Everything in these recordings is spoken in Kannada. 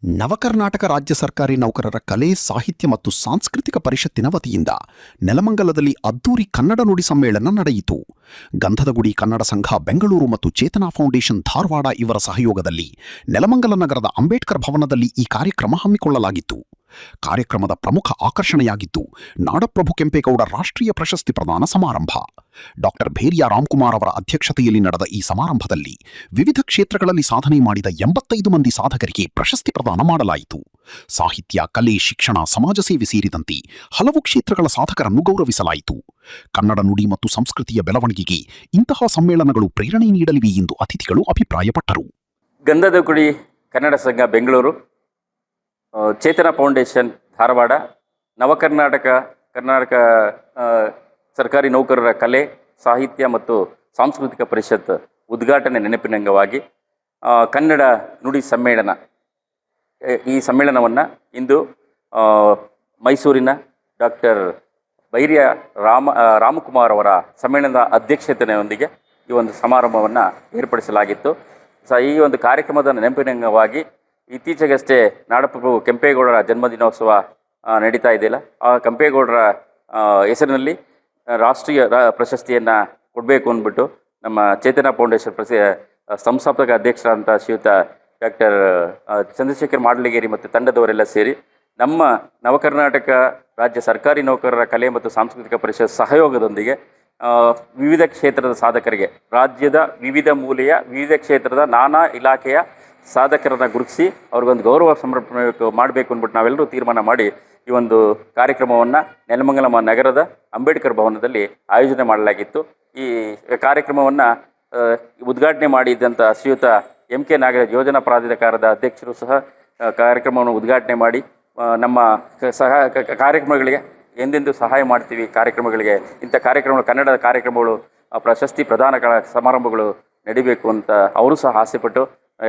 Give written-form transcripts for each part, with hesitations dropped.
ನವಕರ್ನಾಟಕ ರಾಜ್ಯ ಸರ್ಕಾರಿ ನೌಕರರ ಕಲೆ, ಸಾಹಿತ್ಯ ಮತ್ತು ಸಾಂಸ್ಕೃತಿಕ ಪರಿಷತ್ತಿನ ವತಿಯಿಂದ ನೆಲಮಂಗಲದಲ್ಲಿ ಅದ್ದೂರಿ ಕನ್ನಡ ನುಡಿ ಸಮ್ಮೇಳನ ನಡೆಯಿತು. ಗಂಧದಗುಡಿ ಕನ್ನಡ ಸಂಘ ಬೆಂಗಳೂರು ಮತ್ತು ಚೇತನಾ ಫೌಂಡೇಶನ್ ಧಾರವಾಡ ಇವರ ಸಹಯೋಗದಲ್ಲಿ ನೆಲಮಂಗಲ ನಗರದ ಅಂಬೇಡ್ಕರ್ ಭವನದಲ್ಲಿ ಈ ಕಾರ್ಯಕ್ರಮ ಹಮ್ಮಿಕೊಳ್ಳಲಾಗಿತ್ತು. ಕಾರ್ಯಕ್ರಮದ ಪ್ರಮುಖ ಆಕರ್ಷಣೆಯಾಗಿದ್ದು ನಾಡಪ್ರಭು ಕೆಂಪೇಗೌಡ ರಾಷ್ಟ್ರೀಯ ಪ್ರಶಸ್ತಿ ಪ್ರದಾನ ಸಮಾರಂಭ. ಡಾಕ್ಟರ್ ಭೇರಿಯಾ ರಾಮ್ಕುಮಾರ್ ಅವರ ಅಧ್ಯಕ್ಷತೆಯಲ್ಲಿ ನಡೆದ ಈ ಸಮಾರಂಭದಲ್ಲಿ ವಿವಿಧ ಕ್ಷೇತ್ರಗಳಲ್ಲಿ ಸಾಧನೆ ಮಾಡಿದ 85 ಮಂದಿ ಸಾಧಕರಿಗೆ ಪ್ರಶಸ್ತಿ ಪ್ರದಾನ ಮಾಡಲಾಯಿತು. ಸಾಹಿತ್ಯ, ಕಲೆ, ಶಿಕ್ಷಣ, ಸಮಾಜ ಸೇವೆ ಸೇರಿದಂತೆ ಹಲವು ಕ್ಷೇತ್ರಗಳ ಸಾಧಕರನ್ನು ಗೌರವಿಸಲಾಯಿತು. ಕನ್ನಡ ನುಡಿ ಮತ್ತು ಸಂಸ್ಕೃತಿಯ ಬೆಳವಣಿಗೆಗೆ ಇಂತಹ ಸಮ್ಮೇಳನಗಳು ಪ್ರೇರಣೆ ನೀಡಲಿವೆ ಎಂದು ಅತಿಥಿಗಳು ಅಭಿಪ್ರಾಯಪಟ್ಟರು. ಗಂಧದಗುಡಿ ಕನ್ನಡ ಸಂಘ ಬೆಂಗಳೂರು, ಚೇತನಾ ಫೌಂಡೇಶನ್ ಧಾರವಾಡ, ಕರ್ನಾಟಕ ಸರ್ಕಾರಿ ನೌಕರರ ಕಲೆ, ಸಾಹಿತ್ಯ ಮತ್ತು ಸಾಂಸ್ಕೃತಿಕ ಪರಿಷತ್ ಉದ್ಘಾಟನೆ ನೆನಪಿನಂಗವಾಗಿ ಕನ್ನಡ ನುಡಿ ಸಮ್ಮೇಳನ, ಈ ಸಮ್ಮೇಳನವನ್ನು ಇಂದು ಮೈಸೂರಿನ ಡಾಕ್ಟರ್ ಭೈರಿಯಾ ರಾಮಕುಮಾರ್ ಅವರ ಸಮ್ಮೇಳನದ ಅಧ್ಯಕ್ಷತೆಯೊಂದಿಗೆ ಈ ಒಂದು ಸಮಾರಂಭವನ್ನು ಏರ್ಪಡಿಸಲಾಗಿತ್ತು. ಈ ಒಂದು ಕಾರ್ಯಕ್ರಮದ ನೆನಪಿನಂಗವಾಗಿ ಇತ್ತೀಚೆಗಷ್ಟೇ ನಾಡಪ್ರಭು ಕೆಂಪೇಗೌಡರ ಜನ್ಮದಿನೋತ್ಸವ ನಡೀತಾ ಇದೆಯಲ್ಲ, ಆ ಕೆಂಪೇಗೌಡರ ಹೆಸರಿನಲ್ಲಿ ರಾಷ್ಟ್ರೀಯ ಪ್ರಶಸ್ತಿಯನ್ನು ಕೊಡಬೇಕು ಅಂದ್ಬಿಟ್ಟು ನಮ್ಮ ಚೇತನಾ ಫೌಂಡೇಶನ್ ಸಂಸ್ಥಾಪಕ ಅಧ್ಯಕ್ಷರಾದಂಥ ಶ್ರೀಯುತ ಡಾಕ್ಟರ್ ಚಂದ್ರಶೇಖರ್ ಮಾಡ್ಲಿಗೇರಿ ಮತ್ತು ತಂಡದವರೆಲ್ಲ ಸೇರಿ ನಮ್ಮ ನವಕರ್ನಾಟಕ ರಾಜ್ಯ ಸರ್ಕಾರಿ ನೌಕರರ ಕಲೆ ಮತ್ತು ಸಾಂಸ್ಕೃತಿಕ ಪರಿಷತ್ ಸಹಯೋಗದೊಂದಿಗೆ ವಿವಿಧ ಕ್ಷೇತ್ರದ ಸಾಧಕರಿಗೆ, ರಾಜ್ಯದ ವಿವಿಧ ಮೂಲೆಯ ವಿವಿಧ ಕ್ಷೇತ್ರದ ನಾನಾ ಇಲಾಖೆಯ ಸಾಧಕರನ್ನು ಗುರುತಿಸಿ ಅವ್ರಿಗೊಂದು ಗೌರವ ಸಮರ್ಪಣೆ ಮಾಡಬೇಕು ಅಂದ್ಬಿಟ್ಟು ನಾವೆಲ್ಲರೂ ತೀರ್ಮಾನ ಮಾಡಿ ಈ ಒಂದು ಕಾರ್ಯಕ್ರಮವನ್ನು ನೆಲಮಂಗಲ ನಗರದ ಅಂಬೇಡ್ಕರ್ ಭವನದಲ್ಲಿ ಆಯೋಜನೆ ಮಾಡಲಾಗಿತ್ತು. ಈ ಕಾರ್ಯಕ್ರಮವನ್ನು ಉದ್ಘಾಟನೆ ಮಾಡಿದ್ದಂಥ ಶ್ರೀಯುತ MK ನಾಗರಾಜ್ ಯೋಜನಾ ಪ್ರಾಧಿಕಾರದ ಅಧ್ಯಕ್ಷರು ಸಹ ಕಾರ್ಯಕ್ರಮವನ್ನು ಉದ್ಘಾಟನೆ ಮಾಡಿ ನಮ್ಮ ಕಾರ್ಯಕ್ರಮಗಳಿಗೆ ಎಂದೆಂದು ಸಹಾಯ ಮಾಡ್ತೀವಿ, ಕಾರ್ಯಕ್ರಮಗಳಿಗೆ ಇಂಥ ಕಾರ್ಯಕ್ರಮಗಳು, ಕನ್ನಡದ ಕಾರ್ಯಕ್ರಮಗಳು, ಪ್ರಶಸ್ತಿ ಪ್ರದಾನ ಸಮಾರಂಭಗಳು ನಡಿಬೇಕು ಅಂತ ಅವರು ಸಹ ಆಸೆಪಟ್ಟು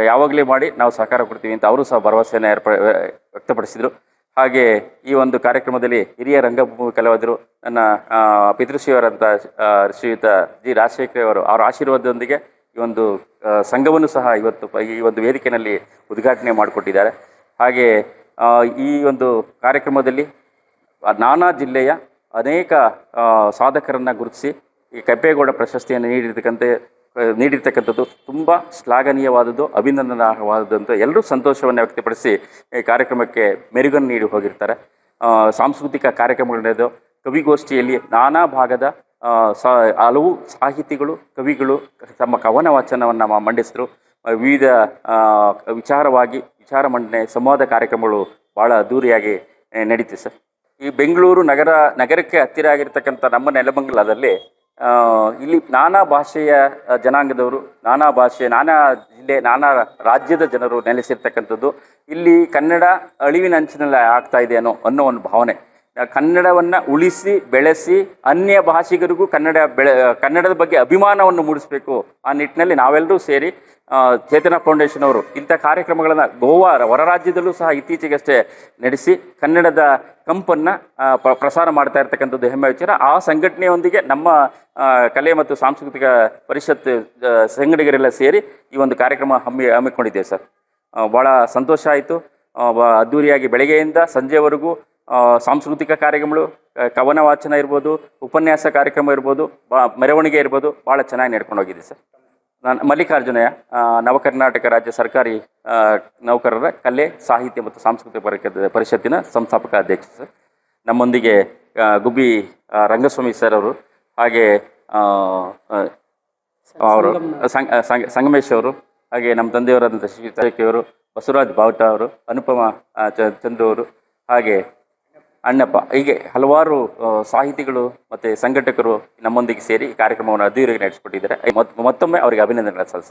ಯಾವಾಗಲೇ ಮಾಡಿ ನಾವು ಸಹಕಾರ ಕೊಡ್ತೀವಿ ಅಂತ ಅವರು ಸಹ ಭರವಸೆಯನ್ನು ವ್ಯಕ್ತಪಡಿಸಿದರು. ಹಾಗೆ ಈ ಒಂದು ಕಾರ್ಯಕ್ರಮದಲ್ಲಿ ಹಿರಿಯ ರಂಗಭೂಮಿ ಕಲಾವಿದರು, ನನ್ನ ಪಿತೃಶ್ರೀಯವರಂಥ ಶ್ರೀಯುತ ಜಿ ರಾಜಶೇಖರ್ ಅವರ ಆಶೀರ್ವಾದದೊಂದಿಗೆ ಈ ಒಂದು ಸಂಘವನ್ನು ಸಹ ಇವತ್ತು ಈ ಒಂದು ವೇದಿಕೆಯಲ್ಲಿ ಉದ್ಘಾಟನೆ ಮಾಡಿಕೊಟ್ಟಿದ್ದಾರೆ. ಹಾಗೆ ಈ ಒಂದು ಕಾರ್ಯಕ್ರಮದಲ್ಲಿ ನಾನಾ ಜಿಲ್ಲೆಯ ಅನೇಕ ಸಾಧಕರನ್ನು ಗುರುತಿಸಿ ಈ ಕೆಂಪೇಗೌಡ ಪ್ರಶಸ್ತಿಯನ್ನು ನೀಡಿರ್ತಕ್ಕಂಥದ್ದು ತುಂಬ ಶ್ಲಾಘನೀಯವಾದದ್ದು, ಅಭಿನಂದನಾರ್ಹವಾದದ್ದು ಅಂತ ಎಲ್ಲರೂ ಸಂತೋಷವನ್ನು ವ್ಯಕ್ತಪಡಿಸಿ ಈ ಕಾರ್ಯಕ್ರಮಕ್ಕೆ ಮೆರುಗನ್ನು ನೀಡಿ ಹೋಗಿರ್ತಾರೆ. ಸಾಂಸ್ಕೃತಿಕ ಕಾರ್ಯಕ್ರಮಗಳು ನಡೆದು ಕವಿಗೋಷ್ಠಿಯಲ್ಲಿ ನಾನಾ ಭಾಗದ ಹಲವು ಸಾಹಿತಿಗಳು, ಕವಿಗಳು ತಮ್ಮ ಕವನ ವಾಚನವನ್ನು ಮಂಡಿಸಿದ್ರು. ವಿವಿಧ ವಿಚಾರ ಮಂಡನೆ, ಸಂವಾದ ಕಾರ್ಯಕ್ರಮಗಳು ಭಾಳ ಅದ್ದೂರಿಯಾಗಿ ನಡೀತಿದೆ ಸರ್. ಈ ಬೆಂಗಳೂರು ನಗರಕ್ಕೆ ಹತ್ತಿರ ಆಗಿರ್ತಕ್ಕಂಥ ನಮ್ಮ ನೆಲಮಂಗಲದಲ್ಲಿ ಇಲ್ಲಿ ನಾನಾ ಭಾಷೆಯ ಜನಾಂಗದವರು, ನಾನಾ ಜಿಲ್ಲೆ, ನಾನಾ ರಾಜ್ಯದ ಜನರು ನೆಲೆಸಿರ್ತಕ್ಕಂಥದ್ದು. ಇಲ್ಲಿ ಕನ್ನಡ ಅಳಿವಿನಂಚಿನಲ್ಲಿ ಆಗ್ತಾ ಇದೆ ಅನ್ನೋ ಒಂದು ಭಾವನೆ. ಕನ್ನಡವನ್ನು ಉಳಿಸಿ ಬೆಳೆಸಿ ಅನ್ಯ ಭಾಷಿಗರಿಗೂ ಕನ್ನಡದ ಬಗ್ಗೆ ಅಭಿಮಾನವನ್ನು ಮೂಡಿಸಬೇಕು. ಆ ನಿಟ್ಟಿನಲ್ಲಿ ನಾವೆಲ್ಲರೂ ಸೇರಿ ಚೇತನಾ ಫೌಂಡೇಶನ್ ಅವರು ಇಂಥ ಕಾರ್ಯಕ್ರಮಗಳನ್ನು ಗೋವಾ ಹೊರ ರಾಜ್ಯದಲ್ಲೂ ಸಹ ಇತ್ತೀಚೆಗಷ್ಟೇ ನಡೆಸಿ ಕನ್ನಡದ ಕಂಪನ್ನು ಪ್ರಸಾರ ಮಾಡ್ತಾ ಇರ್ತಕ್ಕಂಥದ್ದು ಹೆಮ್ಮೆ ವಿಚಾರ. ಆ ಸಂಘಟನೆಯೊಂದಿಗೆ ನಮ್ಮ ಕಲೆ ಮತ್ತು ಸಾಂಸ್ಕೃತಿಕ ಪರಿಷತ್ ಸಂಘಟಕರೆಲ್ಲ ಸೇರಿ ಈ ಒಂದು ಕಾರ್ಯಕ್ರಮ ಹಮ್ಮಿಕೊಂಡಿದ್ದೇವೆ ಸರ್. ಭಾಳ ಸಂತೋಷ ಆಯಿತು. ಅದ್ದೂರಿಯಾಗಿ ಬೆಳಗ್ಗೆಯಿಂದ ಸಂಜೆವರೆಗೂ ಸಾಂಸ್ಕೃತಿಕ ಕಾರ್ಯಕ್ರಮಗಳು, ಕವನ ವಾಚನ ಇರ್ಬೋದು, ಉಪನ್ಯಾಸ ಕಾರ್ಯಕ್ರಮ ಇರ್ಬೋದು, ಮೆರವಣಿಗೆ ಇರ್ಬೋದು, ಭಾಳ ಚೆನ್ನಾಗಿ ನಡ್ಕೊಂಡು ಹೋಗಿದೆ ಸರ್. ನಾನು ಮಲ್ಲಿಕಾರ್ಜುನಯ್ಯ, ನವಕರ್ನಾಟಕ ರಾಜ್ಯ ಸರ್ಕಾರಿ ನೌಕರರ ಕಲೆ, ಸಾಹಿತ್ಯ ಮತ್ತು ಸಾಂಸ್ಕೃತಿಕ ಪರಿಷತ್ತಿನ ಸಂಸ್ಥಾಪಕ ಅಧ್ಯಕ್ಷ ಸರ್. ನಮ್ಮೊಂದಿಗೆ ಗುಬ್ಬಿ ರಂಗಸ್ವಾಮಿ ಸರ್ ಅವರು, ಹಾಗೆ ಅವರು ಸಂಗಮೇಶ್ ಅವರು, ಹಾಗೆ ನಮ್ಮ ತಂದೆಯವರಾದಂಥ ಶ್ರೀ ಬಸವರಾಜ್ ಬಾವುಟ ಅವರು, ಅನುಪಮ ಚಂದ್ರು ಅವರು, ಹಾಗೆ ಅಣ್ಣಪ್ಪ, ಹೀಗೆ ಹಲವಾರು ಸಾಹಿತಿಗಳು ಮತ್ತು ಸಂಘಟಕರು ನಮ್ಮೊಂದಿಗೆ ಸೇರಿ ಕಾರ್ಯಕ್ರಮವನ್ನು ಅದ್ದೂರಿಯಾಗಿ ನಡೆಸಿಕೊಟ್ಟಿದ್ದಾರೆ. ಮತ್ತೊಮ್ಮೆ ಅವರಿಗೆ ಅಭಿನಂದನೆಗಳನ್ನು ಸಲ್ಲಿಸ್ತೀನಿ.